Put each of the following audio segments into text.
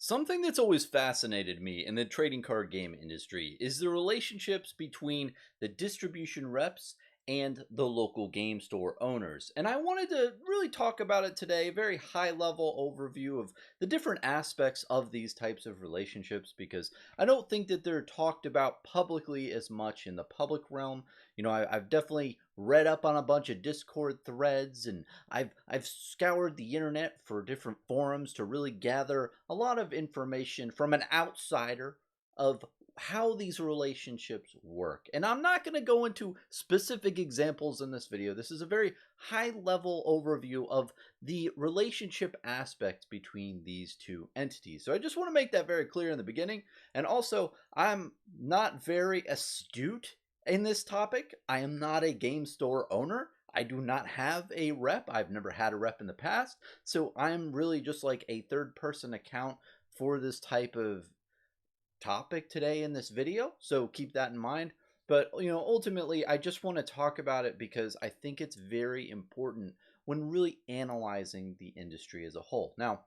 Something that's always fascinated me in the trading card game industry is the relationships between the distribution reps and the local game store owners. And I wanted to really talk about it today, a very high level overview of the different aspects of these types of relationships because I don't think that they're talked about publicly as much in the public realm. I've definitely read up on a bunch of Discord threads and I've scoured the internet for different forums to really gather a lot of information from an outsider of how these relationships work. And I'm not going to go into specific examples in this video. This is a very high level overview of the relationship aspect between these two entities. So I just want to make that very clear in the beginning. And also, I'm not very astute in this topic. I am not a game store owner. I do not have a rep. I've never had a rep in the past. So I'm really just like a third person account for this type of topic today in this video. So keep that in mind. But, ultimately, I just want to talk about it because I think it's very important when really analyzing the industry as a whole. Now,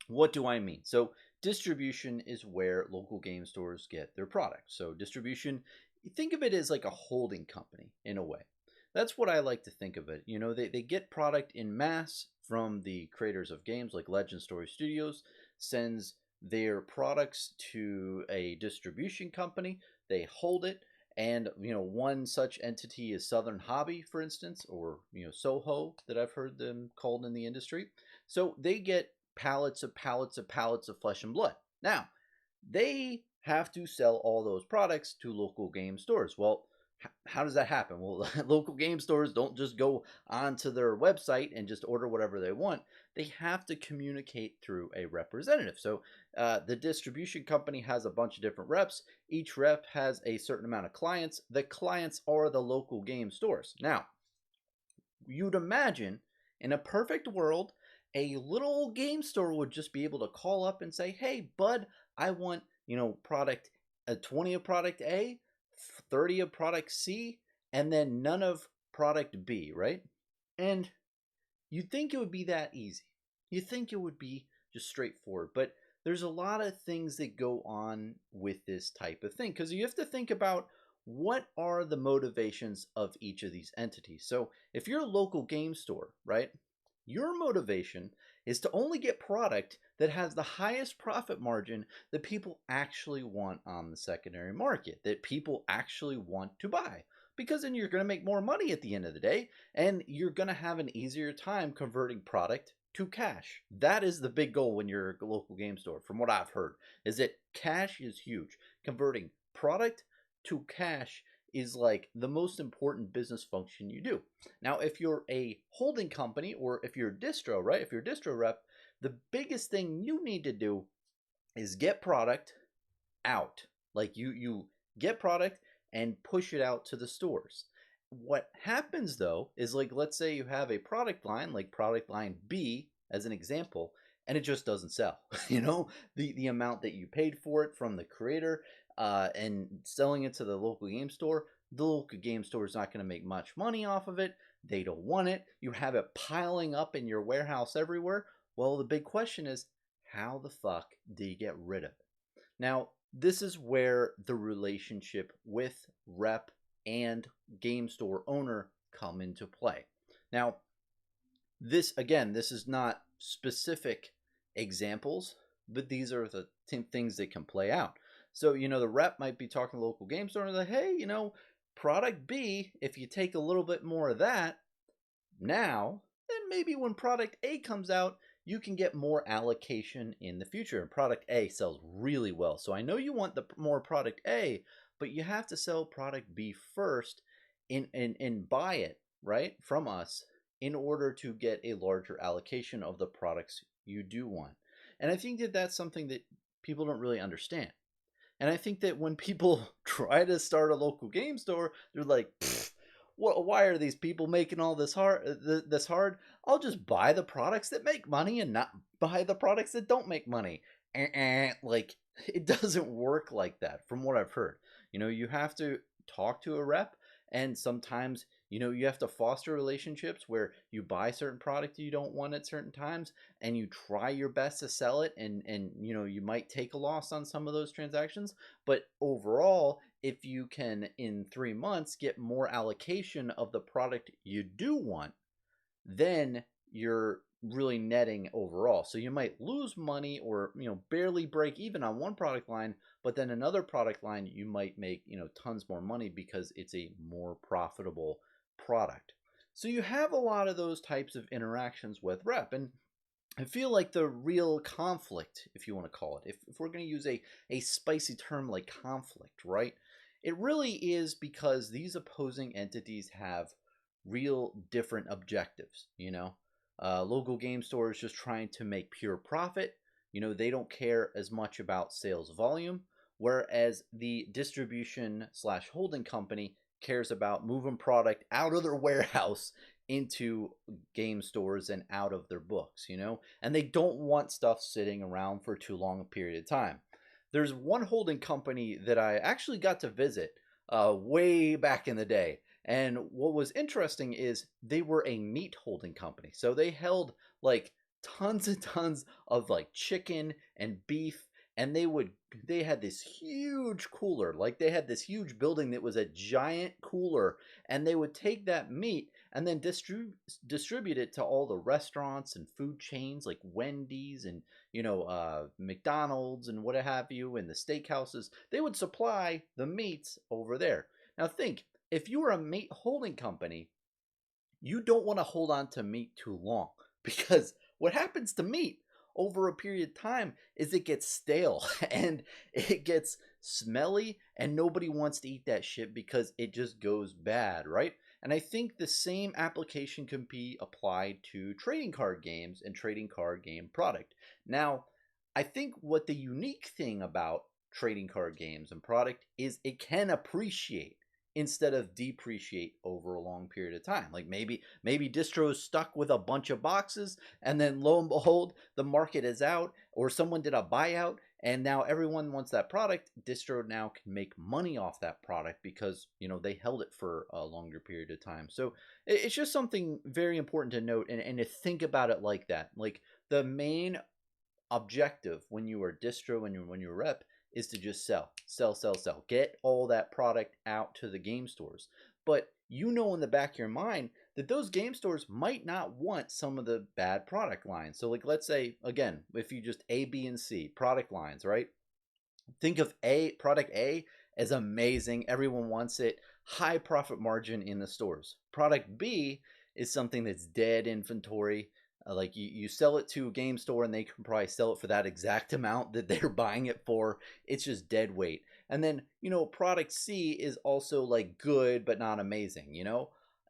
what do I mean? So distribution is where local game stores get their products. So distribution, think of it as like a holding company in a way. That's what I like to think of it. They get product in mass from the creators of games like Legend Story Studios, sends their products to a distribution company. They hold it. And, one such entity is Southern Hobby, for instance, or, Soho that I've heard them called in the industry. So they get pallets of pallets of pallets of flesh and blood. Now, they have to sell all those products to local game stores. Well, how does that happen? Well, local game stores don't just go onto their website and just order whatever they want. They have to communicate through a representative. So the distribution company has a bunch of different reps. Each rep has a certain amount of clients. The clients are the local game stores. Now, you'd imagine in a perfect world, a little game store would just be able to call up and say, hey, bud, I want, product 20 of product A, 30 of product C, and then none of product B, right? And you'd think it would be that easy. You think it would be just straightforward, but there's a lot of things that go on with this type of thing because you have to think about what are the motivations of each of these entities. So if you're a local game store, right, your motivation is to only get product that has the highest profit margin that people actually want on the secondary market, that people actually want to buy. Because then you're going to make more money at the end of the day, and you're going to have an easier time converting product to cash. That is the big goal when you're a local game store, from what I've heard, is that cash is huge. Converting product to cash is like the most important business function you do. Now, if you're a holding company or if you're a distro, right? If you're a distro rep, the biggest thing you need to do is get product out. Like you get product and push it out to the stores. What happens though is, like, let's say you have a product line like product line B as an example, and it just doesn't sell. The amount that you paid for it from the creator and selling it to the local game store, the local game store is not going to make much money off of it. They don't want it. You have it piling up in your warehouse everywhere. Well, the big question is, how the fuck do you get rid of it? Now, this is where the relationship with rep and game store owner come into play. Now, this is not specific examples, but these are the things that can play out. So, the rep might be talking to the local game store and like, hey, product B, if you take a little bit more of that now, then maybe when product A comes out, you can get more allocation in the future. And product A sells really well. So I know you want the more product A, but you have to sell product B first and buy it, right, from us in order to get a larger allocation of the products you do want. And I think that that's something that people don't really understand. And I think that when people try to start a local game store, they're like, why are these people making all this hard? I'll just buy the products that make money and not buy the products that don't make money. Like, it doesn't work like that from what I've heard. You have to talk to a rep, and sometimes You have to foster relationships where you buy certain product you don't want at certain times, and you try your best to sell it, and you might take a loss on some of those transactions, but overall, if you can in 3 months get more allocation of the product you do want, then you're really netting overall. So you might lose money or barely break even on one product line, but then another product line you might make tons more money because it's a more profitable product. So you have a lot of those types of interactions with rep, and I feel like the real conflict, if you want to call it, if we're going to use a spicy term like conflict, right? It really is because these opposing entities have real different objectives. Local game stores just trying to make pure profit. They don't care as much about sales volume, whereas the distribution slash holding company cares about moving product out of their warehouse into game stores and out of their books. And they don't want stuff sitting around for too long a period of time. There's one holding company that I actually got to visit way back in the day. And what was interesting is they were a meat holding company. So they held like tons and tons of like chicken and beef, and they had this huge cooler. Like they had this huge building that was a giant cooler, and they would take that meat and then distribute it to all the restaurants and food chains like Wendy's and McDonald's and what have you, and the steakhouses. They would supply the meats over there. Now think, if you were a meat holding company, you don't want to hold on to meat too long, because what happens to meat over a period of time is it gets stale and it gets smelly, and nobody wants to eat that shit because it just goes bad, right? And I think the same application can be applied to trading card games and trading card game product. Now, I think what the unique thing about trading card games and product is it can appreciate instead of depreciate over a long period of time. Like maybe distro is stuck with a bunch of boxes, and then lo and behold, the market is out, or someone did a buyout, and now everyone wants that product. Distro now can make money off that product because they held it for a longer period of time. So it's just something very important to note, and to think about it like that. Like the main objective when you are distro and when you're rep is to just sell, sell, sell, sell. Get all that product out to the game stores. But in the back of your mind that those game stores might not want some of the bad product lines. So like let's say, again, if you just A, B, and C product lines, right? Think of product A as amazing. Everyone wants it. High profit margin in the stores. Product B is something that's dead inventory. Like you sell it to a game store and they can probably sell it for that exact amount that they're buying it for. It's just dead weight. And then, product C is also like good but not amazing.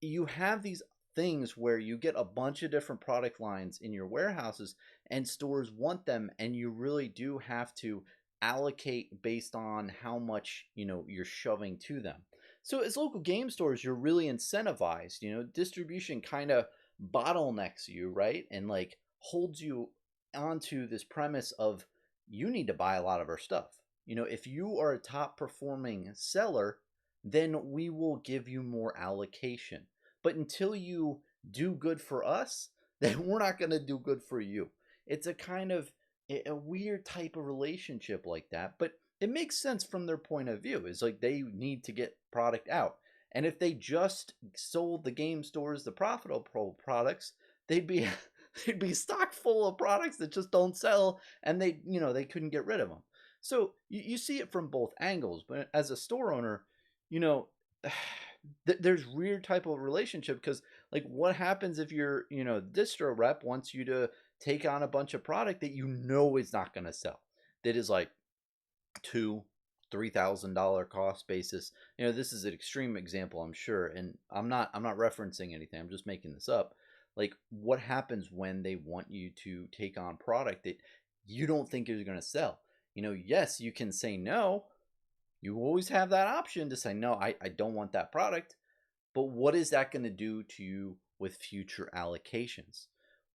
You have these things where you get a bunch of different product lines in your warehouses, and stores want them, and you really do have to allocate based on how much you're shoving to them. So as local game stores, you're really incentivized. Distribution kind of bottlenecks you, right? And like holds you onto this premise of you need to buy a lot of our stuff. If you are a top performing seller, then we will give you more allocation. But until you do good for us, then we're not going to do good for you. It's a kind of a weird type of relationship like that, but it makes sense from their point of view. It's like they need to get product out. And if they just sold the game stores the profitable products, they'd be they'd be stocked full of products that just don't sell, and they couldn't get rid of them. So you see it from both angles. But as a store owner, there's weird type of relationship, because like what happens if your distro rep wants you to take on a bunch of product that is not going to sell, that is like $2,000-$3,000 cost basis. This is an extreme example, I'm sure, and I'm not referencing anything, I'm just making this up. Like what happens when they want you to take on product that you don't think is going to sell? Yes, you can say no. You always have that option to say no, I don't want that product. But what is that going to do to you with future allocations?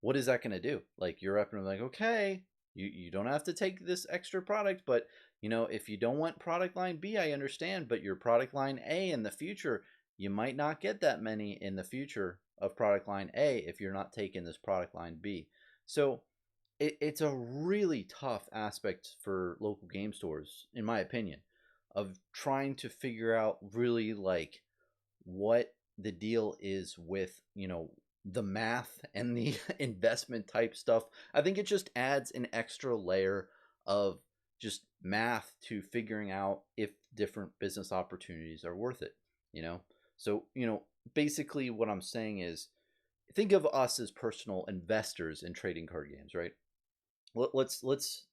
What is that going to do? Like you're up and like, okay, you don't have to take this extra product, but if you don't want product line B, I understand, but your product line A in the future, you might not get that many in the future of product line A if you're not taking this product line B. So it's a really tough aspect for local game stores, in my opinion, of trying to figure out really like what the deal is with, the math and the investment type stuff. I think it just adds an extra layer of just math to figuring out if different business opportunities are worth it, you know? So, basically what I'm saying is think of us as personal investors in trading card games, right? Let's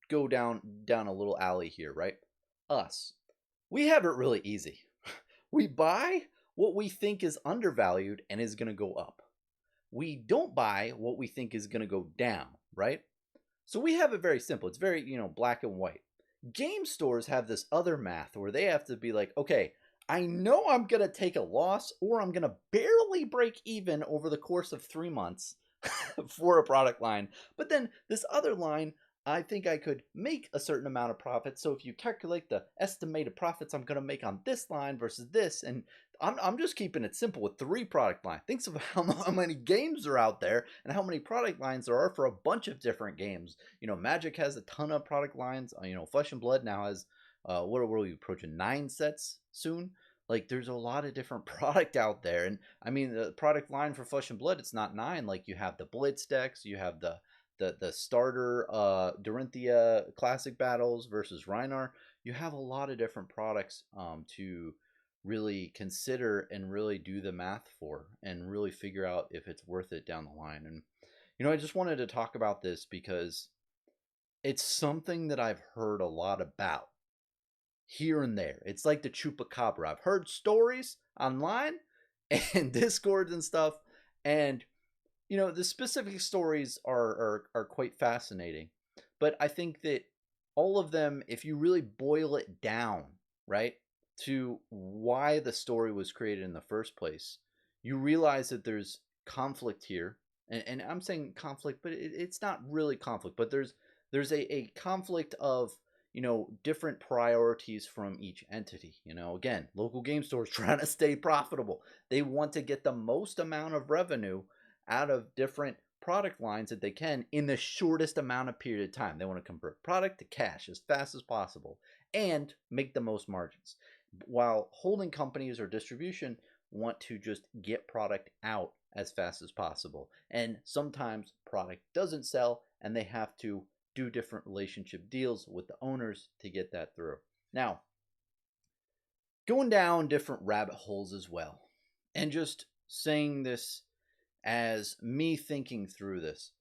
go down a little alley here, right? Us. We have it really easy. We buy what we think is undervalued and is going to go up. We don't buy what we think is going to go down, right? So we have it very simple. It's very, black and white. Game stores have this other math where they have to be like, okay, I know I'm going to take a loss or I'm going to barely break even over the course of 3 months for a product line. But then this other line, I think I could make a certain amount of profit. So if you calculate the estimated profits I'm going to make on this line versus this, and I'm just keeping it simple with 3 product lines. Think of how many games are out there and how many product lines there are for a bunch of different games. Magic has a ton of product lines. Flesh and Blood now has, what are we approaching, 9 sets soon? Like, there's a lot of different product out there. And I mean, the product line for Flesh and Blood, it's not 9. Like, you have the Blitz decks, you have the starter Dorinthia classic battles versus Rhinar. You have a lot of different products to really consider and really do the math for and really figure out if it's worth it down the line. And I just wanted to talk about this because it's something that I've heard a lot about here and there. It's like the chupacabra. I've heard stories online and discords and stuff, and the specific stories are quite fascinating. But I think that all of them, if you really boil it down, right, to why the story was created in the first place, you realize that there's conflict here. And I'm saying conflict, but it's not really conflict, but there's a conflict of different priorities from each entity. Again, local game stores trying to stay profitable. They want to get the most amount of revenue out of different product lines that they can in the shortest amount of period of time. They want to convert product to cash as fast as possible and make the most margins. While holding companies or distribution want to just get product out as fast as possible. And sometimes product doesn't sell and they have to do different relationship deals with the owners to get that through. Now, going down different rabbit holes as well, and just saying this as me thinking through this.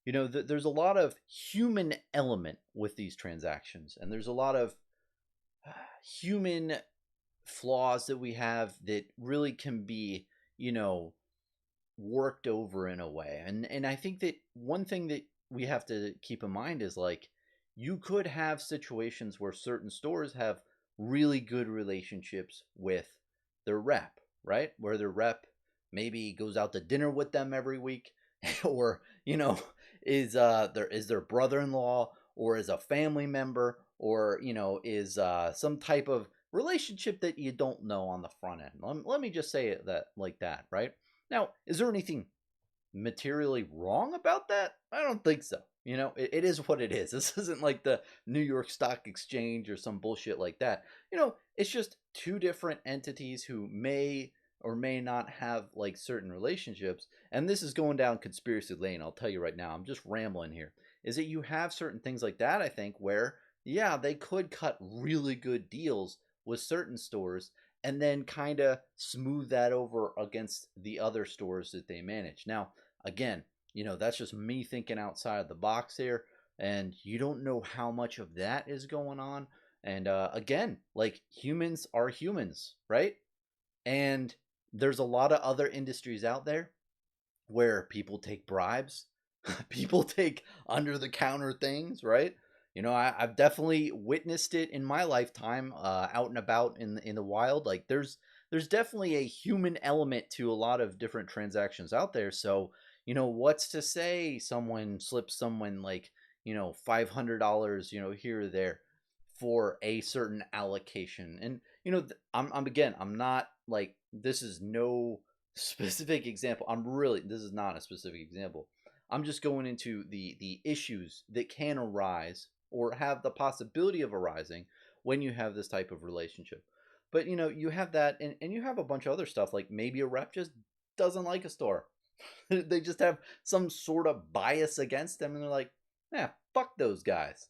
There's a lot of human element with these transactions, and there's a lot of human flaws that we have that really can be, worked over in a way. And I think that one thing that we have to keep in mind is like you could have situations where certain stores have really good relationships with their rep, right? Where their rep maybe goes out to dinner with them every week or is their brother-in-law or is a family member or is some type of relationship that you don't know on the front end. Let me just say it that like that, right? Now, is there anything materially wrong about that? I don't think so. It is what it is. This isn't like the New York Stock Exchange or some bullshit like that. It's just 2 different entities who may or may not have like certain relationships. And this is going down conspiracy lane. I'll tell you right now, I'm just rambling here. Is that you have certain things like that, I think, where, yeah, they could cut really good deals with certain stores and then kind of smooth that over against the other stores that they manage. Now, again, that's just me thinking outside of the box here, and you don't know how much of that is going on. And again, like humans are humans, right? And there's a lot of other industries out there where people take bribes, people take under the counter things, right? I've definitely witnessed it in my lifetime, out and about in the wild. Like there's definitely a human element to a lot of different transactions out there. So what's to say someone slips someone like $500 here or there for a certain allocation. And I'm not like, this is no specific example. This is not a specific example. I'm just going into the issues that can arise or have the possibility of arising when you have this type of relationship. But you have that, and you have a bunch of other stuff, like maybe a rep just doesn't like a store. They just have some sort of bias against them, and they're like, yeah, fuck those guys.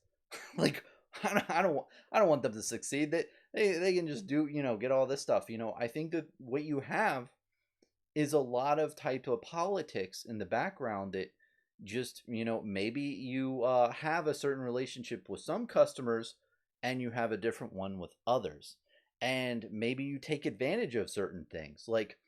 Like, I don't want them to succeed. They can just do, get all this stuff. I think that what you have is a lot of type of politics in the background that just, maybe you have a certain relationship with some customers and you have a different one with others. And maybe you take advantage of certain things. Like,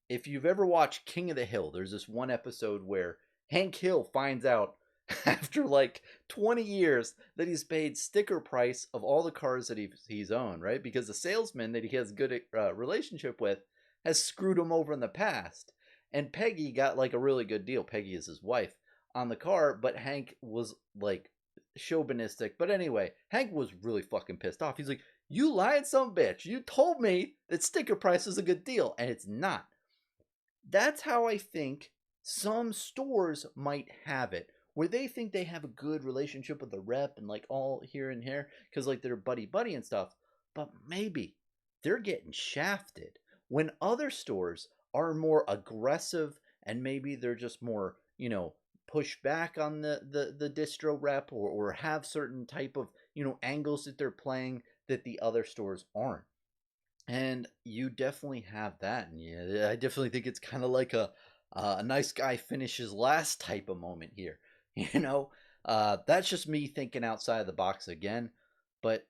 if you've ever watched King of the Hill, there's this one episode where Hank Hill finds out after like 20 years that he's paid sticker price of all the cars that he's owned, right? Because the salesman that he has a good relationship with has screwed him over in the past. And Peggy got like a really good deal. Peggy is his wife on the car, but Hank was like chauvinistic. But anyway, Hank was really fucking pissed off. He's like, you lying some bitch. You told me that sticker price is a good deal, and it's not. That's how I think some stores might have it, where they think they have a good relationship with the rep and like all here and here because like they're buddy buddy and stuff, but maybe they're getting shafted when other stores are more aggressive, and maybe they're just more, push back on the distro rep, or have certain type of, angles that they're playing that the other stores aren't. And you definitely have that. And yeah, I definitely think it's kind of like a nice guy finishes last type of moment here. That's just me thinking outside the box again, but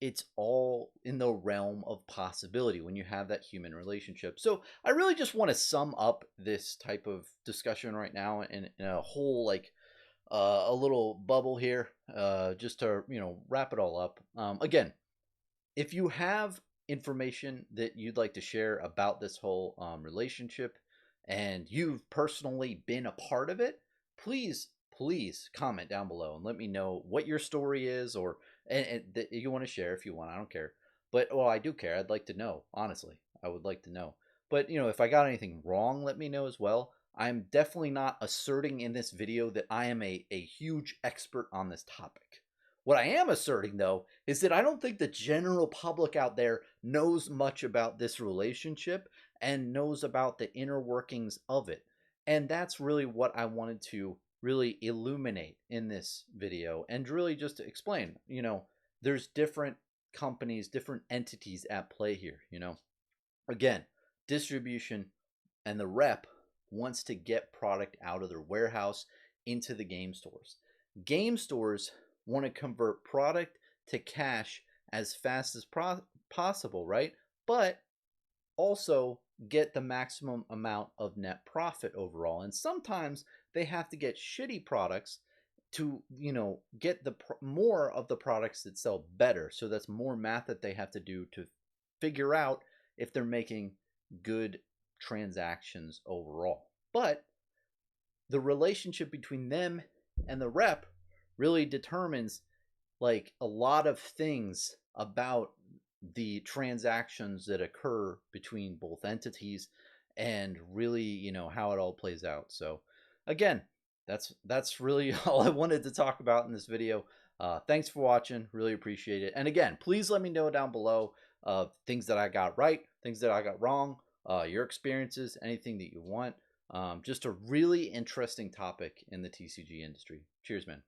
it's all in the realm of possibility when you have that human relationship. So I really just want to sum up this type of discussion right now in a whole, like, a little bubble here, just to wrap it all up. Again, if you have information that you'd like to share about this whole relationship, and you've personally been a part of it, please comment down below and let me know what your story is, or and that you want to share. If you want, I don't care. But, well, I do care. I'd like to know. Honestly, I would like to know. But if I got anything wrong, let me know as well. I'm definitely not asserting in this video that I am a huge expert on this topic. What I am asserting, though, is that I don't think the general public out there knows much about this relationship and knows about the inner workings of it. And that's really what I wanted to really illuminate in this video, and really just to explain, there's different companies, different entities at play here. Again, distribution and the rep wants to get product out of their warehouse into the game stores. Game stores want to convert product to cash as fast as possible, right? But also get the maximum amount of net profit overall. And sometimes they have to get shitty products to, get the more of the products that sell better. So that's more math that they have to do to figure out if they're making good transactions overall. But the relationship between them and the rep really determines like a lot of things about the transactions that occur between both entities, and really, how it all plays out. So again, that's really all I wanted to talk about in this video. Thanks for watching. Really appreciate it. And again, please let me know down below things that I got right, things that I got wrong, your experiences, anything that you want. Just a really interesting topic in the TCG industry. Cheers, man.